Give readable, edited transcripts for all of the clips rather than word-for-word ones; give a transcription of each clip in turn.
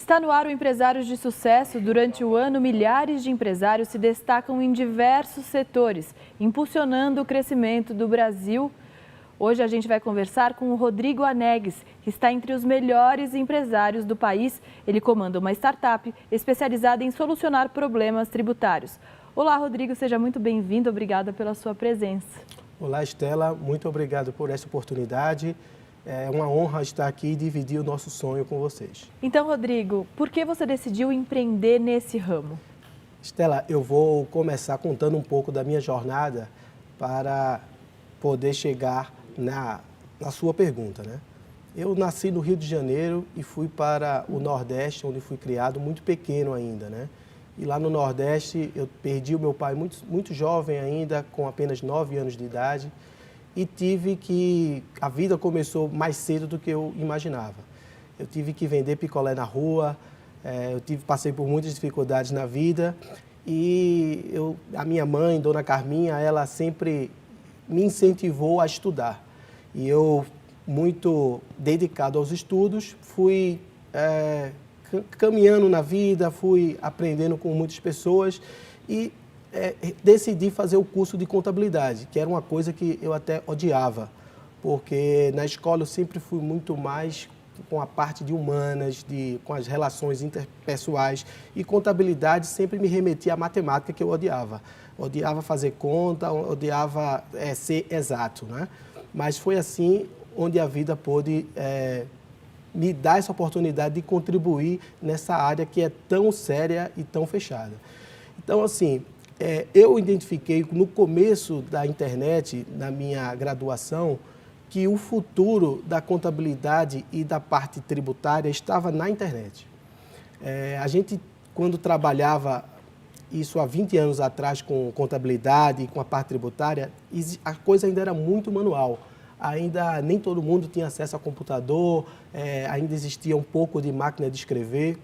Está no ar o Empresários de Sucesso. Durante o ano, milhares de empresários se destacam em diversos setores, impulsionando o crescimento do Brasil. Hoje a gente vai conversar com o Rodrigo Anegues, que está entre os melhores empresários do país. Ele comanda uma startup especializada em solucionar problemas tributários. Olá, Rodrigo, seja muito bem-vindo. Obrigada pela sua presença. Olá, Estela. Muito obrigado por essa oportunidade. É uma honra estar aqui e dividir o nosso sonho com vocês. Então, Rodrigo, por que você decidiu empreender nesse ramo? Estela, eu vou começar contando um pouco da minha jornada para poder chegar na sua pergunta, né? Eu nasci no Rio de Janeiro e fui para o Nordeste, onde fui criado, muito pequeno ainda, né? E lá no Nordeste eu perdi o meu pai muito jovem ainda, com apenas 9 anos de idade. E a vida começou mais cedo do que eu imaginava. Eu tive que vender picolé na rua, passei por muitas dificuldades na vida e a minha mãe, Dona Carminha, ela sempre me incentivou a estudar. E eu, muito dedicado aos estudos, fui caminhando na vida, fui aprendendo com muitas pessoas e decidi fazer o curso de contabilidade, que era uma coisa que eu até odiava, porque na escola eu sempre fui muito mais com a parte de humanas, com as relações interpessoais, e contabilidade sempre me remetia à matemática, que eu odiava. Odiava fazer conta, odiava ser exato, né? Mas foi assim onde a vida pôde me dar essa oportunidade de contribuir nessa área que é tão séria e tão fechada. Então, assim, eu identifiquei no começo da internet, na minha graduação, que o futuro da contabilidade e da parte tributária estava na internet. A gente, quando trabalhava, isso há 20 anos atrás, com contabilidade e com a parte tributária, a coisa ainda era muito manual. Ainda nem todo mundo tinha acesso a computador, ainda existia um pouco de máquina de escrever.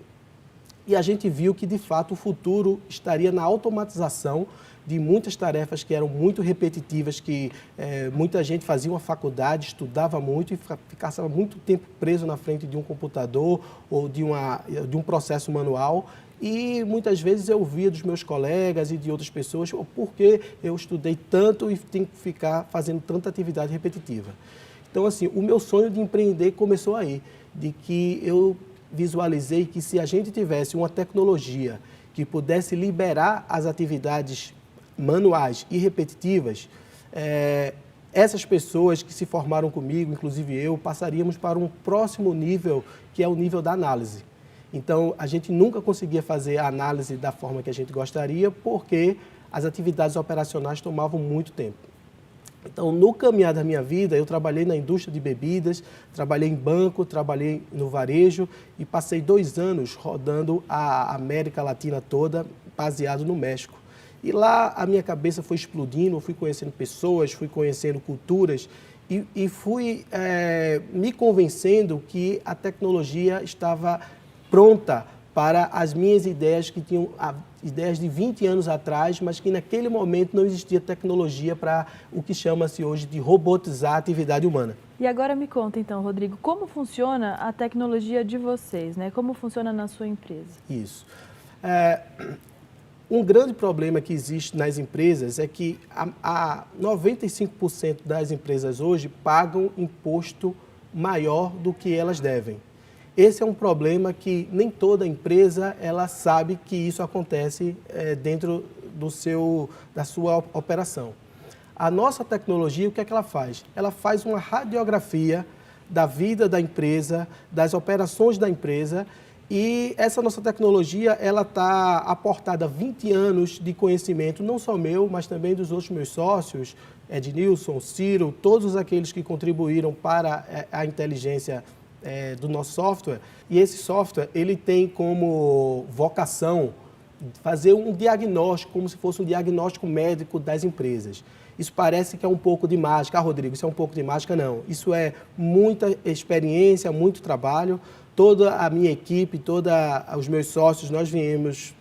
E a gente viu que, de fato, o futuro estaria na automatização de muitas tarefas que eram muito repetitivas, que muita gente fazia uma faculdade, estudava muito e ficava muito tempo preso na frente de um computador ou de um processo manual. E muitas vezes eu via dos meus colegas e de outras pessoas por que eu estudei tanto e tenho que ficar fazendo tanta atividade repetitiva. Então, assim, o meu sonho de empreender começou aí, de que eu visualizei que se a gente tivesse uma tecnologia que pudesse liberar as atividades manuais e repetitivas, essas pessoas que se formaram comigo, inclusive eu, passaríamos para um próximo nível, que é o nível da análise. Então, a gente nunca conseguia fazer a análise da forma que a gente gostaria, porque as atividades operacionais tomavam muito tempo. Então, no caminhar da minha vida, eu trabalhei na indústria de bebidas, trabalhei em banco, trabalhei no varejo e passei 2 anos rodando a América Latina toda, baseado no México. E lá a minha cabeça foi explodindo, eu fui conhecendo pessoas, fui conhecendo culturas e fui me convencendo que a tecnologia estava pronta para as minhas ideias, que tinham ideias de 20 anos atrás, mas que naquele momento não existia tecnologia para o que chama-se hoje de robotizar a atividade humana. E agora me conta então, Rodrigo, como funciona a tecnologia de vocês, né? Como funciona na sua empresa? Isso. Um grande problema que existe nas empresas é que 95% das empresas hoje pagam imposto maior do que elas devem. Esse é um problema que nem toda empresa ela sabe que isso acontece dentro da sua operação. A nossa tecnologia, o que é que ela faz? Ela faz uma radiografia da vida da empresa, das operações da empresa, e essa nossa tecnologia ela está aportada 20 anos de conhecimento, não só meu, mas também dos outros meus sócios, Ednilson, Ciro, todos aqueles que contribuíram para a inteligência do nosso software. E esse software ele tem como vocação fazer um diagnóstico, como se fosse um diagnóstico médico das empresas. Isso parece que é um pouco de mágica. Rodrigo, isso é um pouco de mágica? Não. Isso é muita experiência, muito trabalho. Toda a minha equipe, todos os meus sócios, nós viemos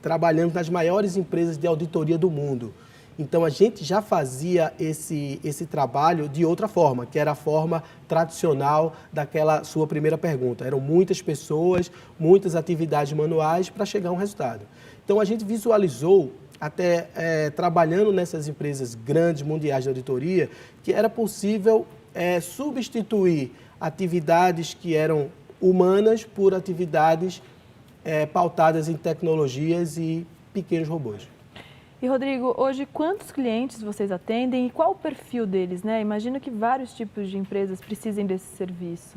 trabalhando nas maiores empresas de auditoria do mundo. Então, a gente já fazia esse trabalho de outra forma, que era a forma tradicional daquela sua primeira pergunta. Eram muitas pessoas, muitas atividades manuais para chegar a um resultado. Então, a gente visualizou, até trabalhando nessas empresas grandes, mundiais de auditoria, que era possível substituir atividades que eram humanas por atividades pautadas em tecnologias e pequenos robôs. E, Rodrigo, hoje quantos clientes vocês atendem e qual o perfil deles, né? Imagino que vários tipos de empresas precisem desse serviço.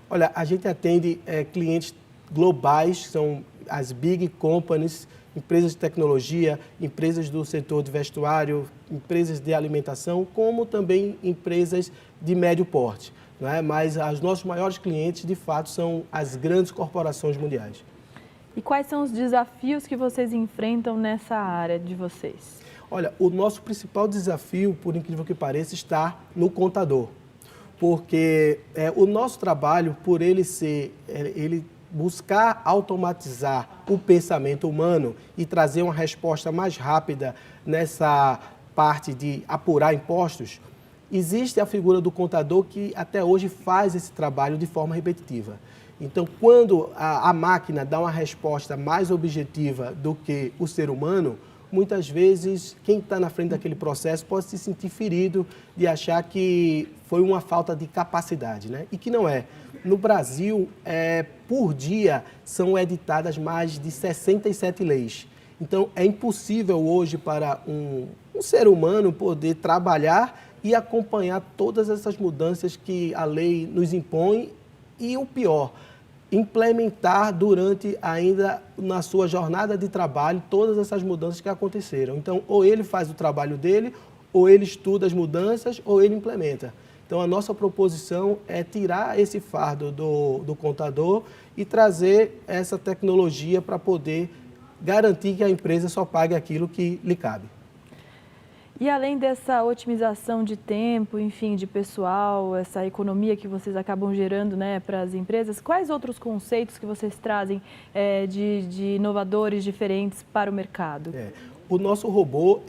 Olha, a gente atende clientes globais, são as big companies, empresas de tecnologia, empresas do setor de vestuário, empresas de alimentação, como também empresas de médio porte, não é? Mas os nossos maiores clientes, de fato, são as grandes corporações mundiais. E quais são os desafios que vocês enfrentam nessa área de vocês? Olha, o nosso principal desafio, por incrível que pareça, está no contador. Porque o nosso trabalho, por ele buscar automatizar o pensamento humano e trazer uma resposta mais rápida nessa parte de apurar impostos, existe a figura do contador que até hoje faz esse trabalho de forma repetitiva. Então, quando a máquina dá uma resposta mais objetiva do que o ser humano, muitas vezes quem está na frente daquele processo pode se sentir ferido de achar que foi uma falta de capacidade, né? E que não é. No Brasil, por dia, são editadas mais de 67 leis. Então, é impossível hoje para um ser humano poder trabalhar e acompanhar todas essas mudanças que a lei nos impõe e, o pior, implementar durante ainda na sua jornada de trabalho todas essas mudanças que aconteceram. Então, ou ele faz o trabalho dele, ou ele estuda as mudanças, ou ele implementa. Então, a nossa proposição é tirar esse fardo do contador e trazer essa tecnologia para poder garantir que a empresa só pague aquilo que lhe cabe. E além dessa otimização de tempo, enfim, de pessoal, essa economia que vocês acabam gerando, né, para as empresas, quais outros conceitos que vocês trazem de inovadores diferentes para o mercado? O nosso robô,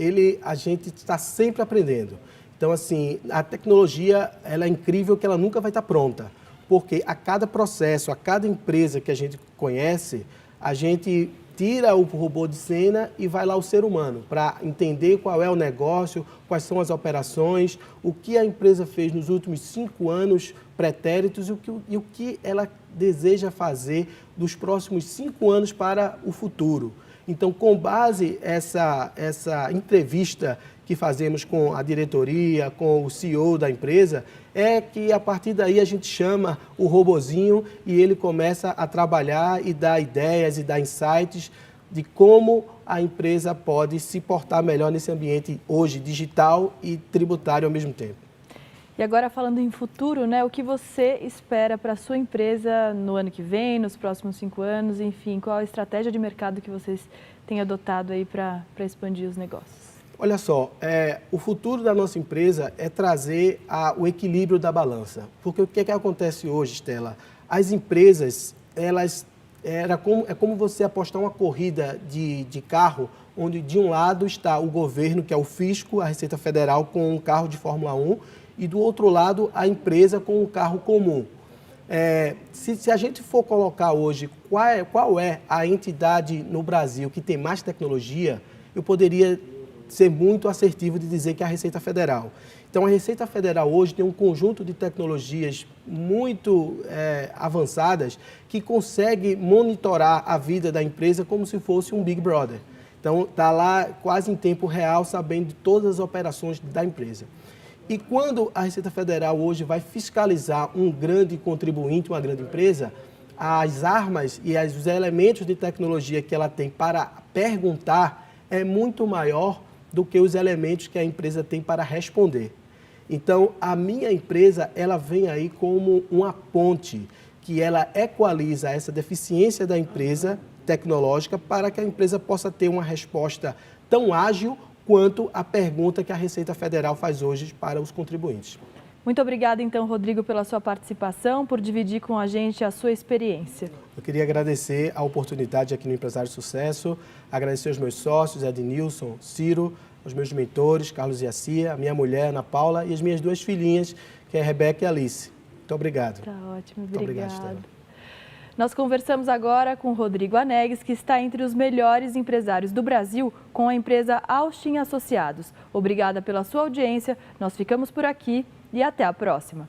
a gente está sempre aprendendo. Então, assim, a tecnologia, ela é incrível que ela nunca vai estar pronta, porque a cada processo, a cada empresa que a gente conhece, a gente tira o robô de cena e vai lá o ser humano para entender qual é o negócio, quais são as operações, o que a empresa fez nos últimos 5 anos pretéritos e o que ela deseja fazer dos próximos 5 anos para o futuro. Então, com base essa entrevista que fazemos com a diretoria, com o CEO da empresa, é que a partir daí a gente chama o robozinho e ele começa a trabalhar e dar ideias e dar insights de como a empresa pode se portar melhor nesse ambiente hoje digital e tributário ao mesmo tempo. E agora falando em futuro, né, o que você espera para a sua empresa no ano que vem, nos próximos 5 anos, enfim, qual a estratégia de mercado que vocês têm adotado aí para expandir os negócios? Olha só, o futuro da nossa empresa é trazer o equilíbrio da balança. Porque o que acontece hoje, Stella? As empresas, é como você apostar uma corrida de carro, onde de um lado está o governo, que é o fisco, a Receita Federal, com um carro de Fórmula 1, e do outro lado a empresa com um carro comum. Se a gente for colocar hoje qual é a entidade no Brasil que tem mais tecnologia, eu poderia ser muito assertivo de dizer que é a Receita Federal. Então, a Receita Federal hoje tem um conjunto de tecnologias muito avançadas que consegue monitorar a vida da empresa como se fosse um Big Brother. Então, está lá quase em tempo real, sabendo de todas as operações da empresa. E quando a Receita Federal hoje vai fiscalizar um grande contribuinte, uma grande empresa, as armas e os elementos de tecnologia que ela tem para perguntar é muito maior do que os elementos que a empresa tem para responder. Então, a minha empresa, ela vem aí como uma ponte, que ela equaliza essa deficiência da empresa tecnológica para que a empresa possa ter uma resposta tão ágil quanto a pergunta que a Receita Federal faz hoje para os contribuintes. Muito obrigada, então, Rodrigo, pela sua participação, por dividir com a gente a sua experiência. Eu queria agradecer a oportunidade aqui no Empresário de Sucesso, agradecer aos meus sócios, Ednilson, Ciro, aos meus mentores, Carlos e a Cia, a minha mulher, Ana Paula, e as minhas 2 filhinhas, que é a Rebeca e a Alice. Muito obrigado. Tá ótimo, Muito obrigado, obrigada. Estela. Nós conversamos agora com o Rodrigo Anegues, que está entre os melhores empresários do Brasil com a empresa Austin Associados. Obrigada pela sua audiência, nós ficamos por aqui e até a próxima.